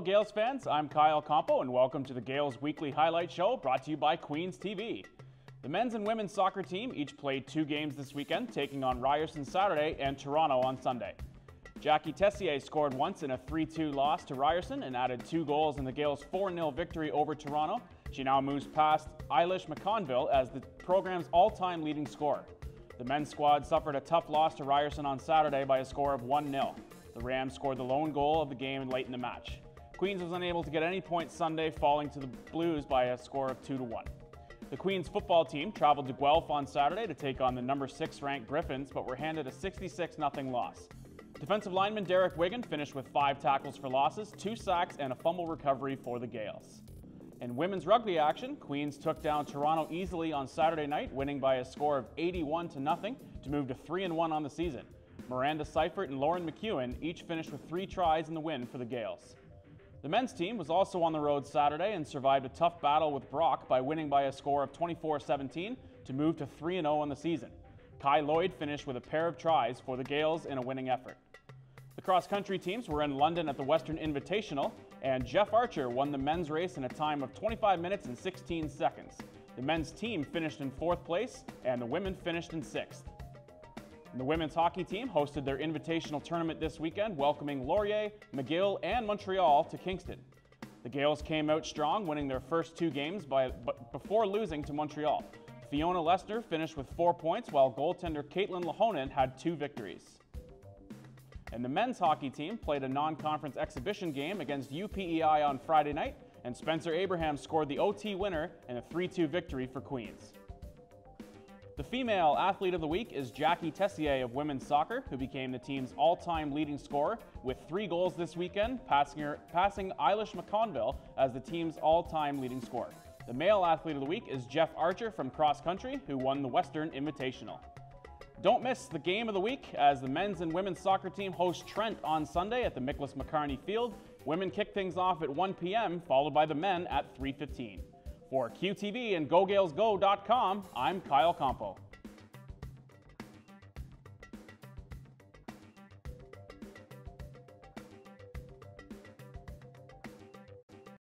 Hello Gaels fans, I'm Kyle Campo and welcome to the Gaels Weekly Highlight Show brought to you by Queens TV. The men's and women's soccer team each played 2 games this weekend, taking on Ryerson Saturday and Toronto on Sunday. Jackie Tessier scored once in a 3-2 loss to Ryerson and added 2 goals in the Gaels' 4-0 victory over Toronto. She now moves past Eilish McConville as the program's all-time leading scorer. The men's squad suffered a tough loss to Ryerson on Saturday by a score of 1-0. The Rams scored the lone goal of the game late in the match. Queens was unable to get any points Sunday, falling to the Blues by a score of 2-1. The Queens football team traveled to Guelph on Saturday to take on the number 6 ranked Griffins, but were handed a 66-0 loss. Defensive lineman Derek Wigan finished with 5 tackles for losses, 2 sacks, and a fumble recovery for the Gaels. In women's rugby action, Queens took down Toronto easily on Saturday night, winning by a score of 81-0 to move to 3-1 on the season. Miranda Seifert and Lauren McEwen each finished with 3 tries in the win for the Gaels. The men's team was also on the road Saturday and survived a tough battle with Brock by winning by a score of 24-17 to move to 3-0 on the season. Kai Lloyd finished with a pair of tries for the Gaels in a winning effort. The cross-country teams were in London at the Western Invitational, and Jeff Archer won the men's race in a time of 25 minutes and 16 seconds. The men's team finished in 4th place, and the women finished in 6th. The women's hockey team hosted their invitational tournament this weekend, welcoming Laurier, McGill, and Montreal to Kingston. The Gaels came out strong, winning their first 2 games before losing to Montreal. Fiona Lester finished with 4 points, while goaltender Caitlin Lahonen had 2 victories. And the men's hockey team played a non-conference exhibition game against UPEI on Friday night, and Spencer Abraham scored the OT winner in a 3-2 victory for Queens. The female athlete of the week is Jackie Tessier of women's soccer, who became the team's all-time leading scorer with 3 goals this weekend, passing Eilish McConville as the team's all-time leading scorer. The male athlete of the week is Jeff Archer from cross country, who won the Western Invitational. Don't miss the game of the week as the men's and women's soccer team host Trent on Sunday at the Nicholas McCarney Field. Women kick things off at 1 p.m., followed by the men at 3:15. For QTV and GoGaelsGo.com, I'm Kyle Campo.